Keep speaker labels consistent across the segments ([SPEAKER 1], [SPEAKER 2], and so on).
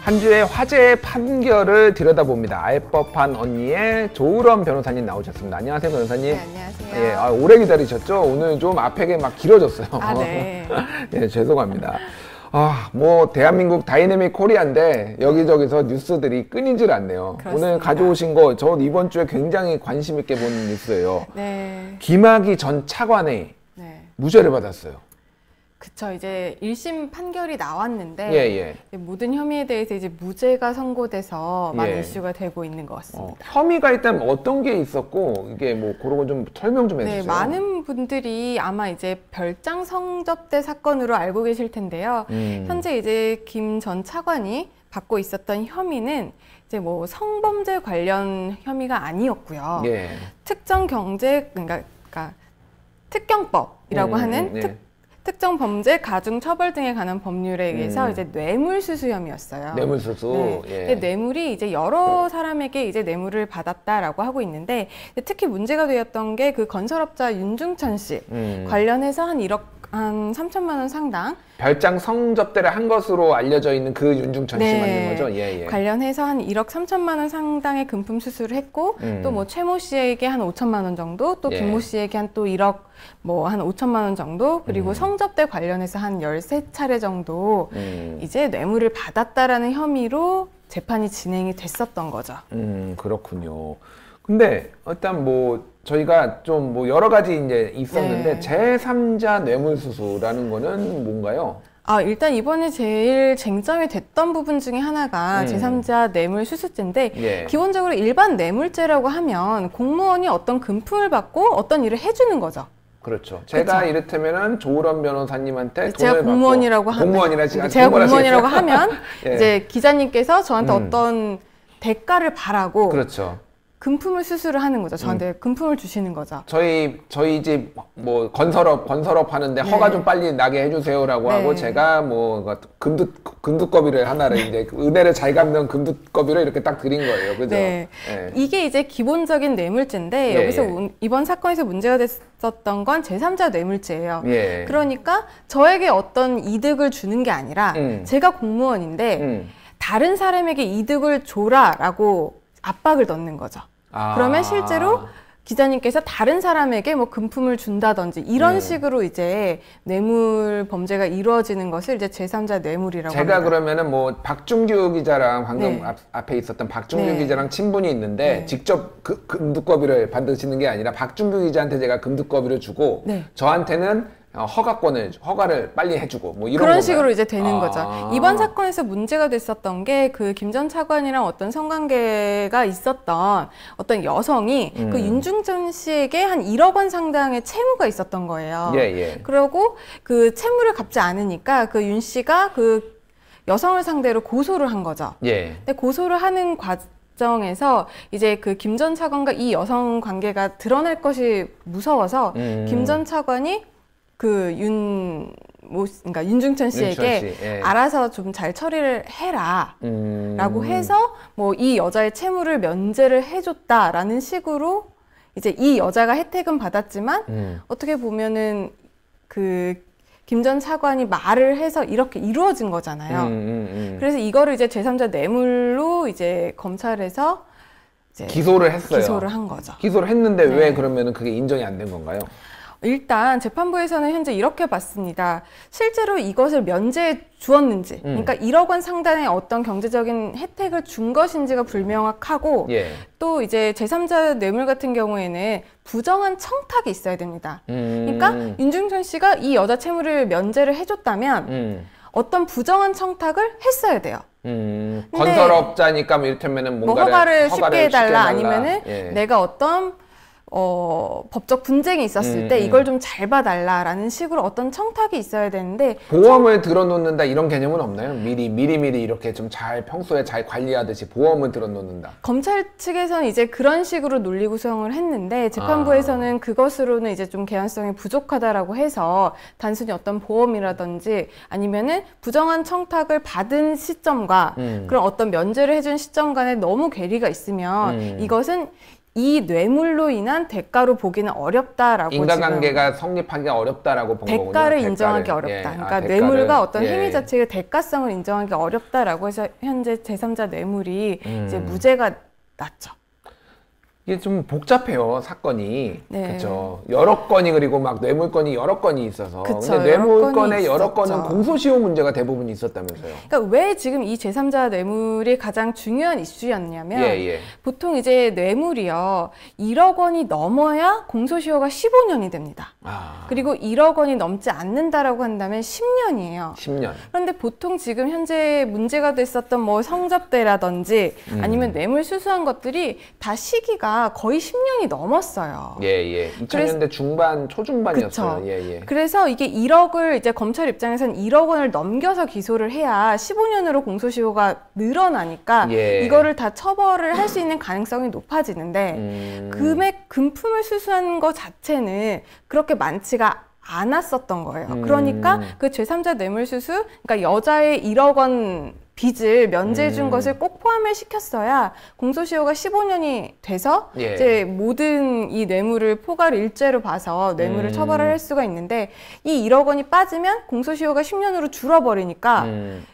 [SPEAKER 1] 한 주의 화제의 판결을 들여다봅니다. 알 법한 언니의 조으론 변호사님 나오셨습니다. 안녕하세요, 변호사님.
[SPEAKER 2] 네, 안녕하세요.
[SPEAKER 1] 예, 오래 기다리셨죠? 오늘 좀 앞에 막 길어졌어요.
[SPEAKER 2] 아, 네.
[SPEAKER 1] 예, 죄송합니다. 뭐 대한민국 다이내믹 코리아인데 여기저기서 뉴스들이 끊이질 않네요.
[SPEAKER 2] 그렇습니다.
[SPEAKER 1] 오늘 가져오신 거 저 이번 주에 굉장히 관심 있게 본 뉴스예요.
[SPEAKER 2] 네.
[SPEAKER 1] 김학의 전 차관이 무죄를 받았어요.
[SPEAKER 2] 그쵸. 이제 1심 판결이 나왔는데
[SPEAKER 1] 예.
[SPEAKER 2] 모든 혐의에 대해서 이제 무죄가 선고돼서 많은
[SPEAKER 1] 예.
[SPEAKER 2] 이슈가 되고 있는 것 같습니다.
[SPEAKER 1] 혐의가 일단 어떤 게 있었고 이게 뭐 그런 거 좀 설명 좀 해주세요.
[SPEAKER 2] 네, 많은 분들이 아마 이제 별장 성접대 사건으로 알고 계실 텐데요. 현재 이제 김 전 차관이 받고 있었던 혐의는 이제 뭐 성범죄 관련 혐의가 아니었고요.
[SPEAKER 1] 예.
[SPEAKER 2] 특정 경제 그러니까 특경법이라고 하는 특정 범죄, 가중 처벌 등에 관한 법률에 의해서 이제 뇌물수수 혐의였어요.
[SPEAKER 1] 뇌물수수.
[SPEAKER 2] 네. 예. 뇌물이 이제 여러 사람에게 이제 뇌물을 받았다라고 하고 있는데 특히 문제가 되었던 게 그 건설업자 윤중천 씨 관련해서 한 1억 한 3천만 원 상당
[SPEAKER 1] 별장 성접대를 한 것으로 알려져 있는 그 윤중천 씨 맞는 거죠? 예.
[SPEAKER 2] 관련해서 한 1억 3천만 원 상당의 금품 수수를 했고 또 뭐 최모 씨에게 한 5천만 원 정도 또 김모 씨에게 한 또 1억 뭐 한 5천만 원 정도 그리고 성접대 관련해서 한 13차례 정도 이제 뇌물을 받았다라는 혐의로 재판이 진행이 됐었던 거죠.
[SPEAKER 1] 그렇군요. 근데 일단 뭐 저희가 좀 뭐 여러 가지 이제 있었는데 제3자 뇌물수수라는 거는 뭔가요?
[SPEAKER 2] 일단 이번에 제일 쟁점이 됐던 부분 중에 하나가 제3자 뇌물수수죄인데 기본적으로 일반 뇌물죄라고 하면 공무원이 어떤 금품을 받고 어떤 일을 해주는 거죠.
[SPEAKER 1] 그렇죠. 제가 이를테면은 조으론 변호사님한테
[SPEAKER 2] 제가
[SPEAKER 1] 돈을
[SPEAKER 2] 공무원이라고
[SPEAKER 1] 하면
[SPEAKER 2] 제가 공무원이라고 하면 이제 기자님께서 저한테 어떤 대가를 바라고
[SPEAKER 1] 그렇죠.
[SPEAKER 2] 금품을 수수를 하는 거죠. 저한테 금품을 주시는 거죠.
[SPEAKER 1] 저희 집 뭐 건설업 하는데 허가 좀 빨리 나게 해주세요라고 하고 제가 뭐 금두꺼비를 하나를 이제 은혜를 잘 갚는 금두꺼비를 이렇게 딱 드린 거예요. 그죠?
[SPEAKER 2] 네. 이게 이제 기본적인 뇌물죄인데 여기서 이번 사건에서 문제가 됐었던 건 제3자 뇌물죄예요. 그러니까 저에게 어떤 이득을 주는 게 아니라 제가 공무원인데 다른 사람에게 이득을 줘라라고 압박을 넣는 거죠. 그러면 실제로 기자님께서 다른 사람에게 뭐 금품을 준다든지 이런 식으로 이제 뇌물 범죄가 이루어지는 것을 이제 제3자 뇌물이라고 합니다.
[SPEAKER 1] 제가 그러면은 뭐 박준규 기자랑 방금 앞에 있었던 박준규 기자랑 친분이 있는데 직접 금두꺼비를 받으시는 게 아니라 박준규 기자한테 제가 금두꺼비를 주고 저한테는 허가를 빨리 해주고 뭐 이런
[SPEAKER 2] 그런
[SPEAKER 1] 건가요?
[SPEAKER 2] 식으로 이제 되는 거죠. 이번 사건에서 문제가 됐었던 게 그 김 전 차관이랑 어떤 성관계가 있었던 어떤 여성이 그 윤중천 씨에게 한 1억 원 상당의 채무가 있었던 거예요. 그리고 그 채무를 갚지 않으니까 그 윤 씨가 그 여성을 상대로 고소를 한 거죠. 근데 고소를 하는 과정에서 이제 그 김 전 차관과 이 여성 관계가 드러날 것이 무서워서 김 전 차관이 그러니까 윤중천 씨에게 알아서 좀 잘 처리를 해라 라고 해서 뭐 이 여자의 채무를 면제를 해줬다라는 식으로 이제 이 여자가 혜택은 받았지만 어떻게 보면은 그 김 전 차관이 말을 해서 이렇게 이루어진 거잖아요. 그래서 이거를 이제 제3자 뇌물로 이제 검찰에서 이제
[SPEAKER 1] 기소를 했어요.
[SPEAKER 2] 기소를 한 거죠.
[SPEAKER 1] 기소를 했는데 왜 그러면은 그게 인정이 안 된 건가요?
[SPEAKER 2] 일단 재판부에서는 현재 이렇게 봤습니다. 실제로 이것을 면제해 주었는지 그러니까 1억 원 상당의 어떤 경제적인 혜택을 준 것인지가 불명확하고 또 이제 제3자 뇌물 같은 경우에는 부정한 청탁이 있어야 됩니다. 그러니까 윤중천 씨가 이 여자 채무를 면제를 해줬다면 어떤 부정한 청탁을 했어야 돼요.
[SPEAKER 1] 건설업자니까 뭐 이를테면은 뭔가를
[SPEAKER 2] 허가를 쉽게 해달라 아니면은 내가 어떤 법적 분쟁이 있었을 때 이걸 좀 잘 봐달라라는 식으로 어떤 청탁이 있어야 되는데
[SPEAKER 1] 보험을 들어놓는다 이런 개념은 없나요? 미리 이렇게 좀 잘 평소에 잘 관리하듯이 보험을 들어놓는다.
[SPEAKER 2] 검찰 측에서는 이제 그런 식으로 논리 구성을 했는데 재판부에서는 그것으로는 이제 좀 개연성이 부족하다라고 해서 단순히 어떤 보험이라든지 아니면은 부정한 청탁을 받은 시점과 그런 어떤 면제를 해준 시점 간에 너무 괴리가 있으면 이것은 이 뇌물로 인한 대가로 보기는 어렵다라고
[SPEAKER 1] 인간관계가 성립하기가 어렵다라고 본 거군요.
[SPEAKER 2] 대가를 인정하기 어렵다.
[SPEAKER 1] 예.
[SPEAKER 2] 그러니까
[SPEAKER 1] 대가를,
[SPEAKER 2] 뇌물과 어떤
[SPEAKER 1] 예.
[SPEAKER 2] 행위 자체의 대가성을 인정하기 어렵다라고 해서 현재 제3자 뇌물이 이제 무죄가 났죠.
[SPEAKER 1] 이게 좀 복잡해요, 사건이.
[SPEAKER 2] 네.
[SPEAKER 1] 그렇죠. 여러 건이 그리고 막 뇌물건이 여러 건이 있어서.
[SPEAKER 2] 그쵸,
[SPEAKER 1] 근데 뇌물건의
[SPEAKER 2] 여러
[SPEAKER 1] 여러
[SPEAKER 2] 건이
[SPEAKER 1] 건은
[SPEAKER 2] 있었죠.
[SPEAKER 1] 공소시효 문제가 대부분 있었다면서요.
[SPEAKER 2] 그러니까 왜 지금 이 제3자 뇌물이 가장 중요한 이슈였냐면
[SPEAKER 1] 예.
[SPEAKER 2] 보통 이제 뇌물이요 1억 원이 넘어야 공소시효가 15년이 됩니다. 그리고 1억 원이 넘지 않는다라고 한다면 10년이에요.
[SPEAKER 1] 10년.
[SPEAKER 2] 그런데 보통 지금 현재 문제가 됐었던 뭐 성접대라든지 아니면 뇌물 수수한 것들이 다 시기가 거의 10년이 넘었어요.
[SPEAKER 1] 예. 2000년대 중반, 초중반이었어요.
[SPEAKER 2] 그쵸.
[SPEAKER 1] 예.
[SPEAKER 2] 그래서 이게 1억을 이제 검찰 입장에서는 1억 원을 넘겨서 기소를 해야 15년으로 공소시효가 늘어나니까
[SPEAKER 1] 예.
[SPEAKER 2] 이거를 다 처벌을 할 수 있는 가능성이 높아지는데 금품을 수수한 것 자체는 그렇게 많지가 않았었던 거예요. 그러니까 그 제3자 뇌물 수수, 그러니까 여자의 1억 원 빚을 면제해 준 것을 꼭 포함을 시켰어야 공소시효가 15년이 돼서
[SPEAKER 1] 예.
[SPEAKER 2] 이제 모든 이 뇌물을 포괄 일죄로 봐서 뇌물을 처벌을 할 수가 있는데 이 1억 원이 빠지면 공소시효가 10년으로 줄어버리니까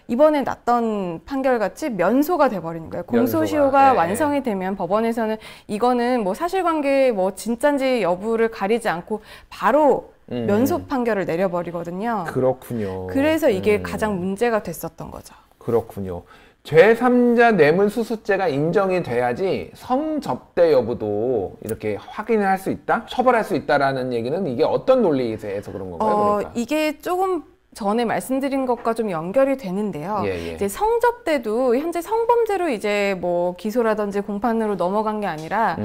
[SPEAKER 2] 이번에 났던 판결같이 면소가 돼버리는 거예요. 공소시효가
[SPEAKER 1] 예.
[SPEAKER 2] 완성이 되면 법원에서는 이거는 뭐 사실관계 뭐 진짠지 여부를 가리지 않고 바로 면소 판결을 내려버리거든요.
[SPEAKER 1] 그렇군요.
[SPEAKER 2] 그래서 이게 가장 문제가 됐었던 거죠.
[SPEAKER 1] 그렇군요. 제3자 뇌물수수죄가 인정이 돼야지 성접대 여부도 이렇게 확인을 할 수 있다? 처벌할 수 있다라는 얘기는 이게 어떤 논리에서 그런 건가요? 그러니까?
[SPEAKER 2] 이게 조금 전에 말씀드린 것과 좀 연결이 되는데요.
[SPEAKER 1] 예.
[SPEAKER 2] 이제 성접대도 현재 성범죄로 이제 뭐 기소라든지 공판으로 넘어간 게 아니라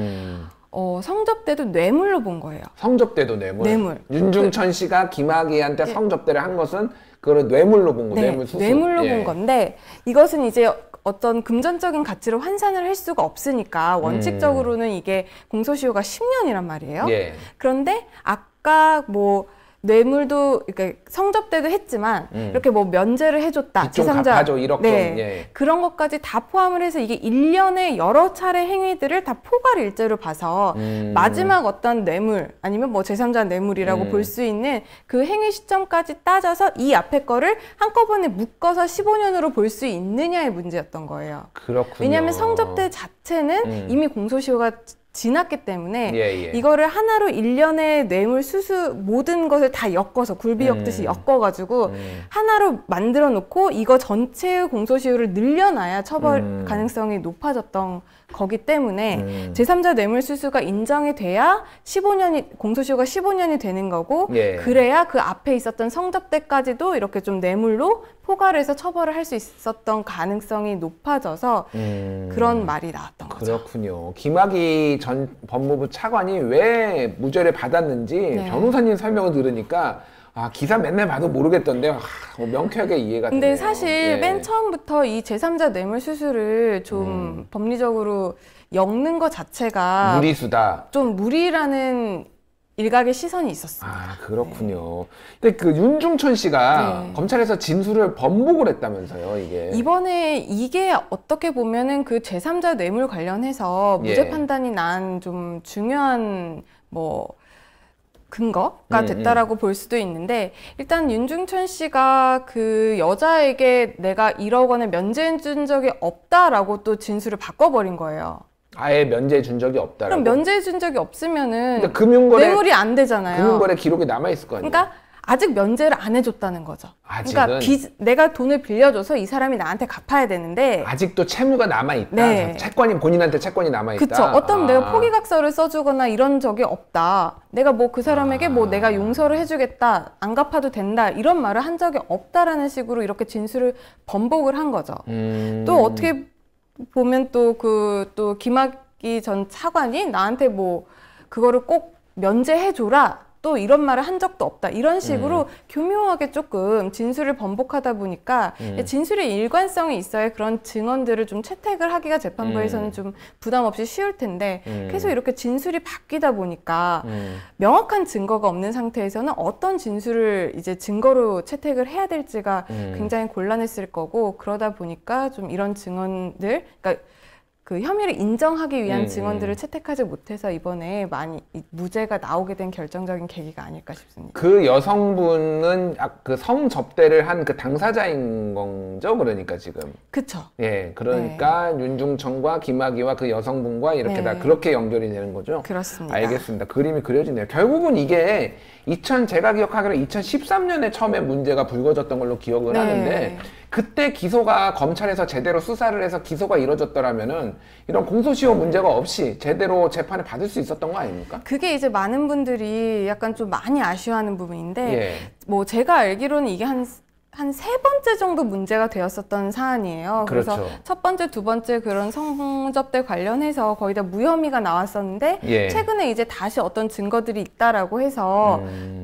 [SPEAKER 2] 성접대도 뇌물로 본 거예요.
[SPEAKER 1] 성접대도 뇌물. 윤중천 씨가 김학의한테 성접대를 한 것은 그걸 뇌물로 본 거예요.
[SPEAKER 2] 뇌물로 본 건데 이것은 이제 어떤 금전적인 가치로 환산을 할 수가 없으니까 원칙적으로는 이게 공소시효가 10년이란 말이에요.
[SPEAKER 1] 예.
[SPEAKER 2] 그런데 아까 뭐 뇌물도 이렇게 성접대도 했지만 이렇게 뭐 면제를 해줬다.
[SPEAKER 1] 좀 갚아줘 1억 좀.
[SPEAKER 2] 예. 그런 것까지 다 포함을 해서 이게 1년에 여러 차례 행위들을 다 포괄 일죄로 봐서 마지막 어떤 뇌물 아니면 뭐 제3자 뇌물이라고 볼 수 있는 그 행위 시점까지 따져서 이 앞에 거를 한꺼번에 묶어서 15년으로 볼 수 있느냐의 문제였던 거예요.
[SPEAKER 1] 그렇군요.
[SPEAKER 2] 왜냐하면 성접대 자체는 이미 공소시효가 지났기 때문에
[SPEAKER 1] 예.
[SPEAKER 2] 이거를 하나로 1년의 뇌물 수수 모든 것을 다 엮어서 굴비 엮듯이 엮어가지고 하나로 만들어 놓고 이거 전체의 공소시효를 늘려놔야 처벌 가능성이 높아졌던 거기 때문에 제3자 뇌물 수수가 인정이 돼야 공소시효가 15년이 되는 거고
[SPEAKER 1] 예.
[SPEAKER 2] 그래야 그 앞에 있었던 성접대까지도 이렇게 좀 뇌물로 포괄해서 처벌을 할 수 있었던 가능성이 높아져서 그런 말이 나왔던 거죠.
[SPEAKER 1] 그렇군요. 김학의 전 법무부 차관이 왜 무죄를 받았는지 변호사님 설명을 들으니까 기사 맨날 봐도 모르겠던데 명쾌하게 이해가 되네요.
[SPEAKER 2] 근데 사실 맨 처음부터 이 제3자 뇌물 수수를 좀 법리적으로 엮는 것 자체가
[SPEAKER 1] 무리수다.
[SPEAKER 2] 좀 무리라는 일각의 시선이 있었어요.
[SPEAKER 1] 그렇군요. 근데 그 윤중천 씨가 검찰에서 진술을 번복을 했다면서요, 이게.
[SPEAKER 2] 이번에 이게 어떻게 보면은 그 제3자 뇌물 관련해서 무죄 판단이 난 좀 중요한 뭐 근거가 됐다라고 볼 수도 있는데 일단 윤중천 씨가 그 여자에게 내가 1억 원을 면제해 준 적이 없다라고 또 진술을 바꿔버린 거예요.
[SPEAKER 1] 아예 면제해 준 적이 없다라고?
[SPEAKER 2] 그럼 면제해 준 적이 없으면은
[SPEAKER 1] 금융거래,
[SPEAKER 2] 뇌물이 안 되잖아요.
[SPEAKER 1] 금융거래 기록이 남아있을 거 아니에요?
[SPEAKER 2] 그러니까 아직 면제를 안 해줬다는 거죠.
[SPEAKER 1] 아직은?
[SPEAKER 2] 그러니까 내가 돈을 빌려줘서 이 사람이 나한테 갚아야 되는데
[SPEAKER 1] 아직도 채무가 남아있다? 채권이 본인한테 채권이 남아있다?
[SPEAKER 2] 그쵸. 어떤 내가 포기각서를 써주거나 이런 적이 없다. 내가 뭐 그 사람에게 뭐 내가 용서를 해주겠다. 안 갚아도 된다. 이런 말을 한 적이 없다라는 식으로 이렇게 진술을 번복을 한 거죠. 또 어떻게 보면 또 김학의 전 차관이 나한테 뭐 그거를 꼭 면제해줘라. 또 이런 말을 한 적도 없다. 이런 식으로 교묘하게 조금 진술을 번복하다 보니까 진술의 일관성이 있어야 그런 증언들을 좀 채택을 하기가 재판부에서는 좀 부담 없이 쉬울 텐데 계속 이렇게 진술이 바뀌다 보니까 명확한 증거가 없는 상태에서는 어떤 진술을 이제 증거로 채택을 해야 될지가 굉장히 곤란했을 거고 그러다 보니까 좀 이런 증언들, 그러니까 그 혐의를 인정하기 위한 증언들을 채택하지 못해서 이번에 많이 무죄가 나오게 된 결정적인 계기가 아닐까 싶습니다.
[SPEAKER 1] 그 여성분은 그 성접대를 한 그 당사자인 거죠? 그러니까 지금.
[SPEAKER 2] 그쵸.
[SPEAKER 1] 예, 그러니까 네. 윤중천과 김학의와 그 여성분과 이렇게 네. 다 그렇게 연결이 되는 거죠?
[SPEAKER 2] 그렇습니다.
[SPEAKER 1] 알겠습니다. 그림이 그려지네요. 결국은 이게 제가 기억하기로 2013년에 처음에 문제가 불거졌던 걸로 기억을 네. 하는데 그때 기소가 검찰에서 제대로 수사를 해서 기소가 이루어졌더라면은 이런 공소시효 문제가 없이 제대로 재판을 받을 수 있었던 거 아닙니까?
[SPEAKER 2] 그게 이제 많은 분들이 약간 좀 많이 아쉬워하는 부분인데
[SPEAKER 1] 예.
[SPEAKER 2] 뭐 제가 알기로는 이게 한 세 번째 정도 문제가 되었었던 사안이에요. 그래서
[SPEAKER 1] 그렇죠.
[SPEAKER 2] 첫 번째, 두 번째 그런 성접대 관련해서 거의 다 무혐의가 나왔었는데
[SPEAKER 1] 예.
[SPEAKER 2] 최근에 이제 다시 어떤 증거들이 있다라고 해서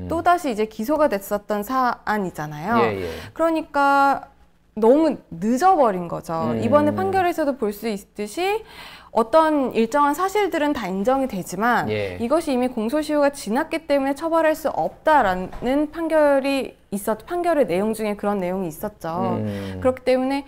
[SPEAKER 2] 또다시 이제 기소가 됐었던 사안이잖아요.
[SPEAKER 1] 예, 예.
[SPEAKER 2] 그러니까 너무 늦어버린 거죠. 이번에 판결에서도 볼 수 있듯이 어떤 일정한 사실들은 다 인정이 되지만 예. 이것이 이미 공소시효가 지났기 때문에 처벌할 수 없다라는 판결의 내용 중에 그런 내용이 있었죠. 그렇기 때문에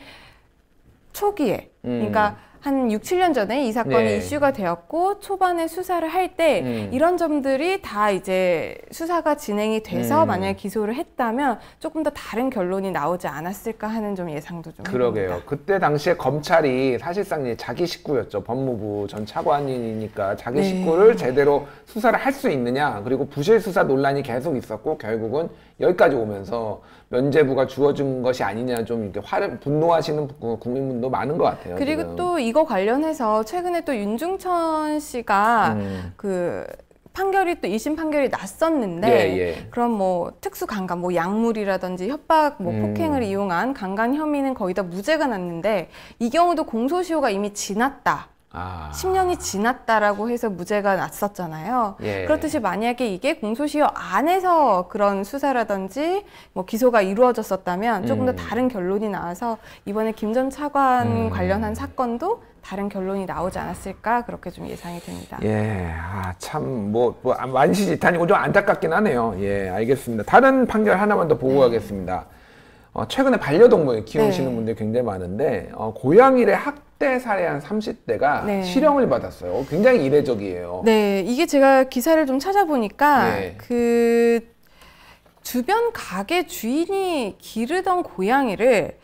[SPEAKER 2] 초기에 그러니까 한 6, 7년 전에 이 사건이 네. 이슈가 되었고 초반에 수사를 할 때 이런 점들이 다 이제 수사가 진행이 돼서 만약에 기소를 했다면 조금 더 다른 결론이 나오지 않았을까 하는 좀 예상도 좀
[SPEAKER 1] 그러게요.
[SPEAKER 2] 해봅니다.
[SPEAKER 1] 그때 당시에 검찰이 사실상 자기 식구였죠. 법무부 전 차관이니까 자기
[SPEAKER 2] 네.
[SPEAKER 1] 식구를 제대로 수사를 할 수 있느냐. 그리고 부실 수사 논란이 계속 있었고 결국은 여기까지 오면서 면죄부가 주어진 것이 아니냐 좀 이렇게 분노하시는 국민분도 많은 것 같아요.
[SPEAKER 2] 그리고
[SPEAKER 1] 지금.
[SPEAKER 2] 또 이거 관련해서 최근에 또 윤중천 씨가 그 판결이 또 2심 판결이 났었는데
[SPEAKER 1] 예, 예.
[SPEAKER 2] 그럼 뭐 특수 강간, 뭐 약물이라든지 협박, 뭐 폭행을 이용한 강간 혐의는 거의 다 무죄가 났는데 이 경우도 공소시효가 이미 지났다. 10년이 지났다라고 해서 무죄가 났었잖아요.
[SPEAKER 1] 예.
[SPEAKER 2] 그렇듯이 만약에 이게 공소시효 안에서 그런 수사라든지 뭐 기소가 이루어졌었다면 조금 더 다른 결론이 나와서 이번에 김 전 차관 관련한 사건도 다른 결론이 나오지 않았을까 그렇게 좀 예상이 됩니다.
[SPEAKER 1] 예, 참 만시지탄이고 좀 안타깝긴 하네요. 예, 알겠습니다. 다른 판결 하나만 더 보고 가겠습니다. 최근에 반려동물 키우시는
[SPEAKER 2] 네.
[SPEAKER 1] 분들이 굉장히 많은데 고양이를 학대 살해한 30대가
[SPEAKER 2] 네.
[SPEAKER 1] 실형을 받았어요. 굉장히 이례적이에요.
[SPEAKER 2] 네, 이게 제가 기사를 좀 찾아보니까
[SPEAKER 1] 네.
[SPEAKER 2] 그 주변 가게 주인이 기르던 고양이를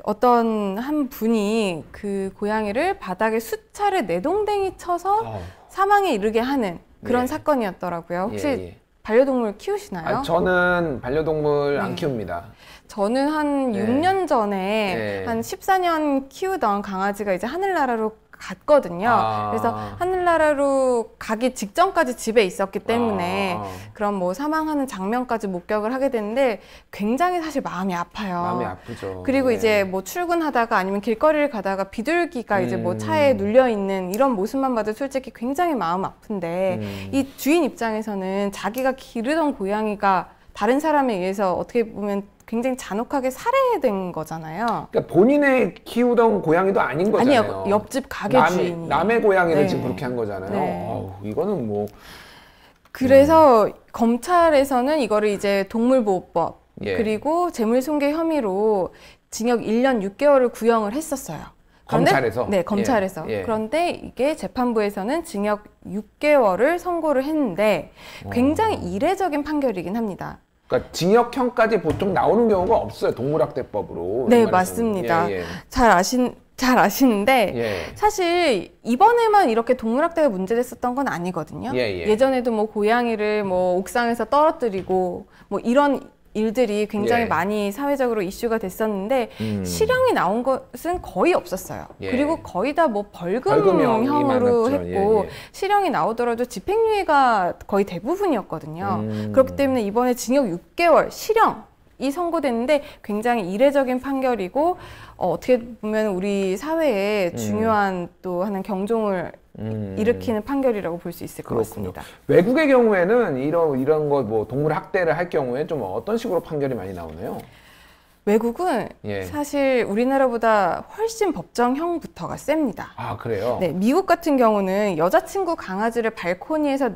[SPEAKER 2] 어떤 한 분이 그 고양이를 바닥에 수차례 내동댕이 쳐서 사망에 이르게 하는 그런
[SPEAKER 1] 네.
[SPEAKER 2] 사건이었더라고요. 혹시
[SPEAKER 1] 예.
[SPEAKER 2] 반려동물 키우시나요?
[SPEAKER 1] 저는 반려동물 안 키웁니다.
[SPEAKER 2] 저는 한
[SPEAKER 1] 네.
[SPEAKER 2] 6년 전에
[SPEAKER 1] 네.
[SPEAKER 2] 한 14년 키우던 강아지가 이제 하늘나라로 갔거든요. 그래서 하늘나라로 가기 직전까지 집에 있었기 때문에 그런 뭐 사망하는 장면까지 목격을 하게 됐는데 굉장히 사실 마음이 아파요.
[SPEAKER 1] 마음이 아프죠.
[SPEAKER 2] 그리고
[SPEAKER 1] 네.
[SPEAKER 2] 이제 뭐 출근하다가 아니면 길거리를 가다가 비둘기가 이제 뭐 차에 눌려 있는 이런 모습만 봐도 솔직히 굉장히 마음 아픈데 이 주인 입장에서는 자기가 기르던 고양이가 다른 사람에 의해서 어떻게 보면 굉장히 잔혹하게 살해된 거잖아요.
[SPEAKER 1] 그러니까 본인의 키우던 고양이도 아닌 거잖아요.
[SPEAKER 2] 아니요, 옆집 가게 주인이.
[SPEAKER 1] 남의 고양이를
[SPEAKER 2] 네.
[SPEAKER 1] 지금 그렇게 한 거잖아요.
[SPEAKER 2] 네.
[SPEAKER 1] 이거는 뭐.
[SPEAKER 2] 그래서 검찰에서는 이거를 이제 동물보호법
[SPEAKER 1] 예.
[SPEAKER 2] 그리고 재물손괴 혐의로 징역 1년 6개월을 구형을 했었어요. 그런데,
[SPEAKER 1] 검찰에서?
[SPEAKER 2] 네, 검찰에서.
[SPEAKER 1] 예.
[SPEAKER 2] 그런데 이게 재판부에서는 징역 6개월을 선고를 했는데 굉장히 이례적인 판결이긴 합니다.
[SPEAKER 1] 그러니까 징역형까지 보통 나오는 경우가 없어요. 동물학대법으로.
[SPEAKER 2] 네, 맞습니다.
[SPEAKER 1] 예, 예.
[SPEAKER 2] 잘 아시는데
[SPEAKER 1] 예.
[SPEAKER 2] 사실 이번에만 이렇게 동물학대가 문제됐었던 건 아니거든요.
[SPEAKER 1] 예, 예.
[SPEAKER 2] 예전에도 뭐 고양이를 뭐 옥상에서 떨어뜨리고 뭐 이런 일들이 굉장히
[SPEAKER 1] 예.
[SPEAKER 2] 많이 사회적으로 이슈가 됐었는데 실형이 나온 것은 거의 없었어요.
[SPEAKER 1] 예.
[SPEAKER 2] 그리고 거의 다 뭐
[SPEAKER 1] 벌금형이
[SPEAKER 2] 벌금형으로
[SPEAKER 1] 많았죠.
[SPEAKER 2] 했고
[SPEAKER 1] 예, 예.
[SPEAKER 2] 실형이 나오더라도 집행유예가 거의 대부분이었거든요. 그렇기 때문에 이번에 징역 6개월 실형이 선고됐는데 굉장히 이례적인 판결이고 어떻게 보면 우리 사회에 중요한 또 하는 경종을 일으키는 판결이라고 볼 수 있을 것
[SPEAKER 1] 그렇군요.
[SPEAKER 2] 같습니다.
[SPEAKER 1] 외국의 경우에는 이런 거 뭐 동물 학대를 할 경우에 좀 어떤 식으로 판결이 많이 나오나요?
[SPEAKER 2] 외국은
[SPEAKER 1] 예.
[SPEAKER 2] 사실 우리나라보다 훨씬 법정형부터가 셉니다.
[SPEAKER 1] 아, 그래요?
[SPEAKER 2] 네, 미국 같은 경우는 여자친구 강아지를 발코니에서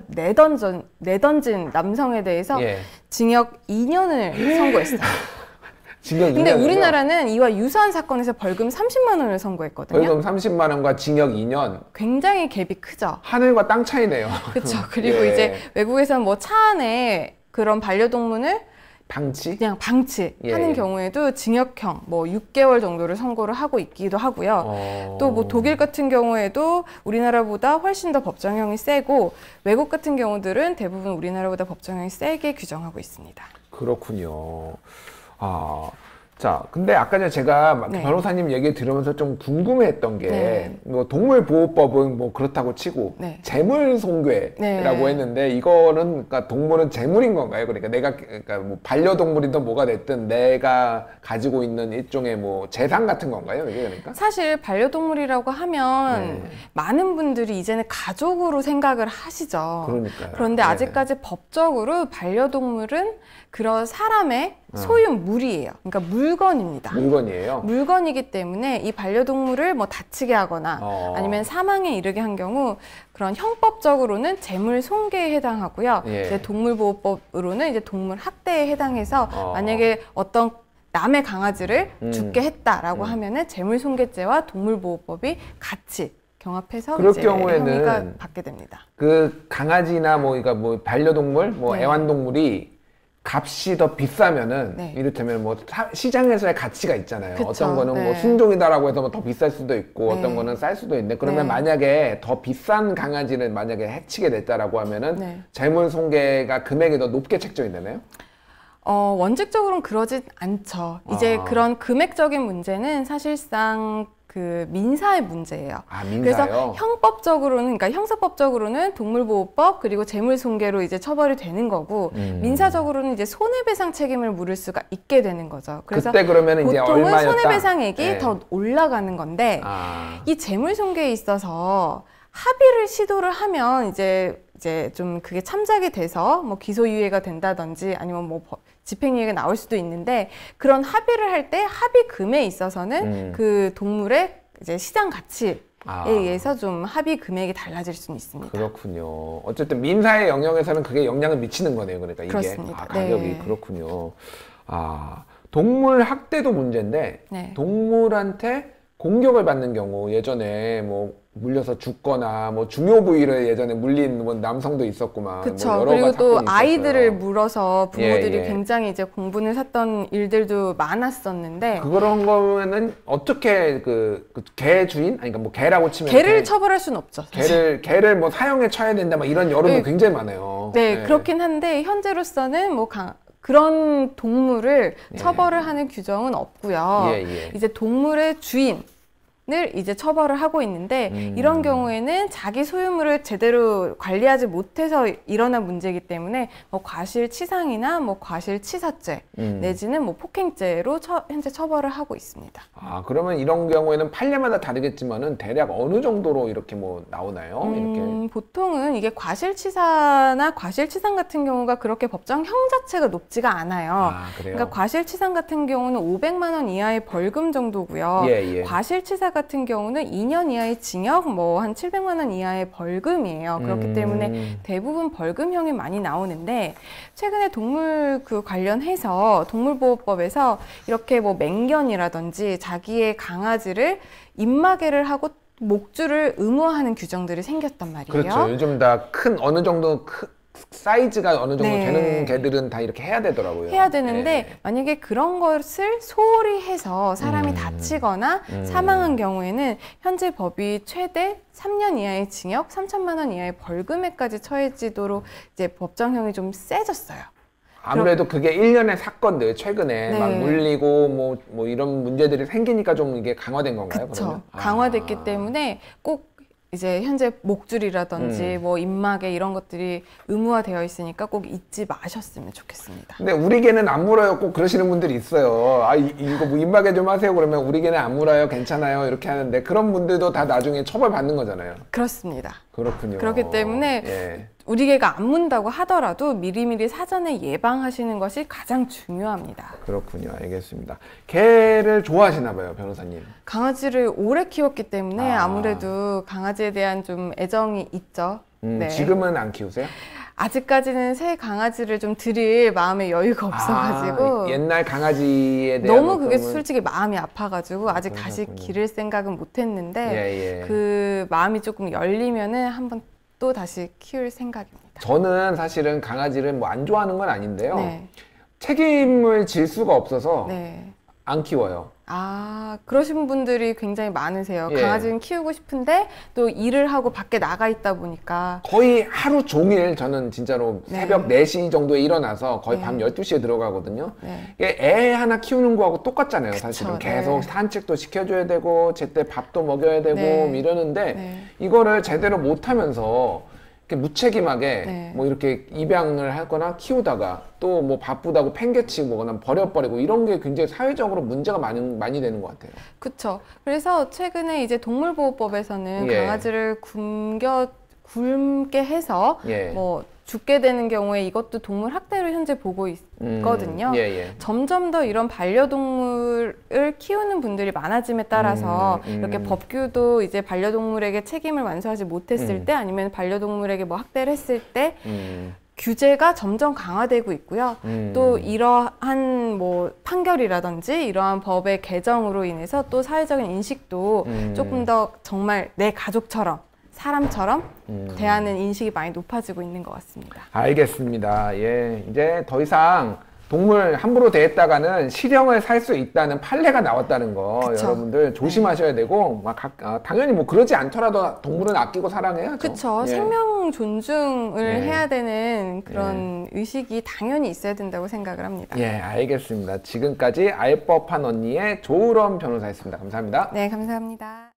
[SPEAKER 2] 내던진 남성에 대해서
[SPEAKER 1] 예.
[SPEAKER 2] 징역 2년을 선고했어요.
[SPEAKER 1] 징역
[SPEAKER 2] 근데
[SPEAKER 1] 2년이요?
[SPEAKER 2] 우리나라는 이와 유사한 사건에서 벌금 30만 원을 선고했거든요.
[SPEAKER 1] 벌금 30만 원과 징역 2년.
[SPEAKER 2] 굉장히 갭이 크죠.
[SPEAKER 1] 하늘과 땅 차이네요.
[SPEAKER 2] 그렇죠. 그리고
[SPEAKER 1] 예.
[SPEAKER 2] 이제 외국에서는 뭐 차 안에 그런 반려동물을
[SPEAKER 1] 방치?
[SPEAKER 2] 그냥 방치하는
[SPEAKER 1] 예.
[SPEAKER 2] 경우에도 징역형 뭐 6개월 정도를 선고를 하고 있기도 하고요. 또 뭐 독일 같은 경우에도 우리나라보다 훨씬 더 법정형이 세고 외국 같은 경우들은 대부분 우리나라보다 법정형이 세게 규정하고 있습니다.
[SPEAKER 1] 그렇군요. 자, 근데 아까 전에 제가
[SPEAKER 2] 네.
[SPEAKER 1] 변호사님 얘기 들으면서 좀 궁금해했던 게,
[SPEAKER 2] 네.
[SPEAKER 1] 뭐 동물보호법은 뭐 그렇다고 치고,
[SPEAKER 2] 네.
[SPEAKER 1] 재물손괴라고
[SPEAKER 2] 네.
[SPEAKER 1] 했는데, 이거는, 그러니까 동물은 재물인 건가요? 그러니까 뭐 반려동물이든 뭐가 됐든 내가 가지고 있는 일종의 뭐 재산 같은 건가요? 이게 그러니까?
[SPEAKER 2] 사실 반려동물이라고 하면 많은 분들이 이제는 가족으로 생각을 하시죠.
[SPEAKER 1] 그러니까요.
[SPEAKER 2] 그런데
[SPEAKER 1] 네.
[SPEAKER 2] 아직까지 법적으로 반려동물은 그런 사람의 소유물이에요. 그러니까 물건입니다.
[SPEAKER 1] 물건이에요?
[SPEAKER 2] 물건이기 때문에 이 반려동물을 뭐 다치게 하거나 아니면 사망에 이르게 한 경우 그런 형법적으로는 재물 손괴에 해당하고요.
[SPEAKER 1] 예.
[SPEAKER 2] 이제 동물보호법으로는 이제 동물 학대에 해당해서 만약에 어떤 남의 강아지를 죽게 했다라고 하면은 재물손괴죄와 동물보호법이 같이 경합해서
[SPEAKER 1] 그럴
[SPEAKER 2] 이제
[SPEAKER 1] 경우에는
[SPEAKER 2] 혐의가 받게 됩니다.
[SPEAKER 1] 그 강아지나 뭐, 그러니까 뭐 반려동물, 뭐
[SPEAKER 2] 네.
[SPEAKER 1] 애완동물이 값이 더 비싸면은
[SPEAKER 2] 네.
[SPEAKER 1] 이를테면 뭐 시장에서의 가치가 있잖아요.
[SPEAKER 2] 그쵸.
[SPEAKER 1] 어떤 거는 뭐
[SPEAKER 2] 네.
[SPEAKER 1] 순종이다라고 해서 뭐 더 비쌀 수도 있고
[SPEAKER 2] 네.
[SPEAKER 1] 어떤 거는 쌀 수도 있는데 그러면
[SPEAKER 2] 네.
[SPEAKER 1] 만약에 더 비싼 강아지를 만약에 해치게 됐다라고 하면은
[SPEAKER 2] 네.
[SPEAKER 1] 재물손괴가 금액이 더 높게 책정이 되나요?
[SPEAKER 2] 원칙적으로는 그러진 않죠. 이제 그런 금액적인 문제는 사실상 그 민사의 문제예요.
[SPEAKER 1] 민사요?
[SPEAKER 2] 그래서 형법적으로는, 그러니까 형사법적으로는 동물보호법 그리고 재물손괴로 이제 처벌이 되는 거고 민사적으로는 이제 손해배상 책임을 물을 수가 있게 되는 거죠. 그래서
[SPEAKER 1] 그때 그러면 이제
[SPEAKER 2] 보통은
[SPEAKER 1] 얼마였다?
[SPEAKER 2] 손해배상액이
[SPEAKER 1] 네.
[SPEAKER 2] 더 올라가는 건데 이 재물손괴에 있어서 합의를 시도를 하면 이제 좀 그게 참작이 돼서 뭐 기소유예가 된다든지 아니면 뭐 집행유예가 나올 수도 있는데 그런 합의를 할 때 합의금에 있어서는 그 동물의 이제 시장 가치에 의해서 좀 합의 금액이 달라질 수는 있습니다.
[SPEAKER 1] 그렇군요. 어쨌든 민사의 영역에서는 그게 영향을 미치는 거네요. 그러니까 이게
[SPEAKER 2] 그렇습니다.
[SPEAKER 1] 가격이
[SPEAKER 2] 네.
[SPEAKER 1] 그렇군요. 동물 학대도 문제인데
[SPEAKER 2] 네.
[SPEAKER 1] 동물한테 공격을 받는 경우 예전에 뭐 물려서 죽거나 뭐 중요 부위를 예전에 물린 뭐 남성도 있었구만.
[SPEAKER 2] 그렇죠.
[SPEAKER 1] 뭐 여러
[SPEAKER 2] 그리고
[SPEAKER 1] 가지
[SPEAKER 2] 또
[SPEAKER 1] 사건이
[SPEAKER 2] 아이들을
[SPEAKER 1] 있었어요.
[SPEAKER 2] 물어서 부모들이
[SPEAKER 1] 예.
[SPEAKER 2] 굉장히 이제 공분을 샀던 일들도 많았었는데
[SPEAKER 1] 그런 거면은 어떻게 개 주인? 아니 그러니까 뭐 개라고 치면
[SPEAKER 2] 개를 처벌할 수는 없죠. 사실.
[SPEAKER 1] 개를 뭐 사형에 쳐야 된다 막 이런 여론도
[SPEAKER 2] 네.
[SPEAKER 1] 굉장히 많아요.
[SPEAKER 2] 네, 그렇긴 한데 현재로서는 뭐 그런 동물을 처벌을 하는 규정은 없고요. 이제 동물의 주인을 이제 처벌을 하고 있는데 이런 경우에는 자기 소유물을 제대로 관리하지 못해서 일어난 문제이기 때문에 뭐 과실치상이나 뭐 과실치사죄 내지는 뭐 폭행죄로 현재 처벌을 하고 있습니다.
[SPEAKER 1] 그러면 이런 경우에는 판례마다 다르겠지만은 대략 어느 정도로 이렇게 뭐 나오나요? 이렇게
[SPEAKER 2] 보통은 이게 과실치사나 과실치상 같은 경우가 그렇게 법정형 자체가 높지가 않아요.
[SPEAKER 1] 그래요?
[SPEAKER 2] 그러니까 과실치상 같은 경우는 500만 원 이하의 벌금 정도고요. 과실치사 같은 경우는 2년 이하의 징역, 뭐 한 700만 원 이하의 벌금이에요. 그렇기 때문에 대부분 벌금형이 많이 나오는데 최근에 동물 관련해서 동물보호법에서 이렇게 뭐 맹견이라든지 자기의 강아지를 입마개를 하고 목줄을 의무화하는 규정들이 생겼단 말이에요.
[SPEAKER 1] 그렇죠. 요즘 다 어느 정도 사이즈가 어느 정도
[SPEAKER 2] 네.
[SPEAKER 1] 되는 개들은 다 이렇게 해야 되더라고요.
[SPEAKER 2] 해야 되는데 만약에 그런 것을 소홀히 해서 사람이 다치거나 사망한 경우에는 현재 법이 최대 3년 이하의 징역, 3천만 원 이하의 벌금에까지 처해지도록 이제 법정형이 좀 세졌어요.
[SPEAKER 1] 아무래도 그게 일련의 사건들 최근에
[SPEAKER 2] 네.
[SPEAKER 1] 막 물리고 뭐 이런 문제들이 생기니까 좀 이게 강화된 건가요?
[SPEAKER 2] 그렇죠. 강화됐기 때문에 꼭 이제 현재 목줄이라든지 뭐 입마개 이런 것들이 의무화되어 있으니까 꼭 잊지 마셨으면 좋겠습니다.
[SPEAKER 1] 근데 우리 개는 안 물어요. 꼭 그러시는 분들이 있어요. 이거 뭐 입마개 좀 하세요. 그러면 우리 개는 안 물어요. 괜찮아요. 이렇게 하는데 그런 분들도 다 나중에 처벌받는 거잖아요.
[SPEAKER 2] 그렇습니다.
[SPEAKER 1] 그렇군요.
[SPEAKER 2] 그렇기 때문에 우리 개가 안 문다고 하더라도 미리미리 사전에 예방하시는 것이 가장 중요합니다.
[SPEAKER 1] 그렇군요. 알겠습니다. 개를 좋아하시나 봐요, 변호사님.
[SPEAKER 2] 강아지를 오래 키웠기 때문에 아무래도 강아지에 대한 좀 애정이 있죠.
[SPEAKER 1] 지금은 안 키우세요?
[SPEAKER 2] 아직까지는 새 강아지를 좀 드릴 마음의 여유가 없어가지고
[SPEAKER 1] 옛날 강아지에 대한
[SPEAKER 2] 너무 그게 솔직히 마음이 아파가지고 아직 다시 기를 생각은 못했는데 그 마음이 조금 열리면은 한번 또 다시 키울 생각입니다.
[SPEAKER 1] 저는 사실은 강아지를 뭐 안 좋아하는 건 아닌데요. 책임을 질 수가 없어서 안 키워요.
[SPEAKER 2] 그러신 분들이 굉장히 많으세요. 강아지는 키우고 싶은데 또 일을 하고 밖에 나가 있다 보니까
[SPEAKER 1] 거의 하루 종일 저는 진짜로 새벽 4시 정도에 일어나서 거의 밤 12시에 들어가거든요. 이게 애 하나 키우는 거하고 똑같잖아요. 사실은 계속 산책도 시켜줘야 되고 제때 밥도 먹여야 되고 이러는데 이거를 제대로 못하면서 무책임하게 뭐 이렇게 입양을 하거나 키우다가 또 뭐 바쁘다고 팽개치고 그냥 버려버리고 이런 게 굉장히 사회적으로 문제가 많이 되는 것 같아요.
[SPEAKER 2] 그렇죠. 그래서 최근에 이제 동물보호법에서는 강아지를 굶게 해서 뭐 죽게 되는 경우에 이것도 동물 학대로 현재 보고 있거든요. 점점 더 이런 반려동물을 키우는 분들이 많아짐에 따라서 이렇게 법규도 이제 반려동물에게 책임을 완수하지 못했을 때 아니면 반려동물에게 뭐 학대를 했을 때 규제가 점점 강화되고 있고요. 또 이러한 뭐 판결이라든지 이러한 법의 개정으로 인해서 또 사회적인 인식도 조금 더 정말 내 가족처럼 사람처럼 대하는 인식이 많이 높아지고 있는 것 같습니다.
[SPEAKER 1] 알겠습니다. 이제 더 이상 동물 함부로 대했다가는 실형을 살 수 있다는 판례가 나왔다는 거 여러분들 조심하셔야 되고 당연히 뭐 그러지 않더라도 동물은 아끼고 사랑해야죠.
[SPEAKER 2] 그렇죠. 생명 존중을 해야 되는 그런 의식이 당연히 있어야 된다고 생각을 합니다.
[SPEAKER 1] 알겠습니다. 지금까지 알법한 언니의 조우런 변호사였습니다. 감사합니다.
[SPEAKER 2] 네, 감사합니다.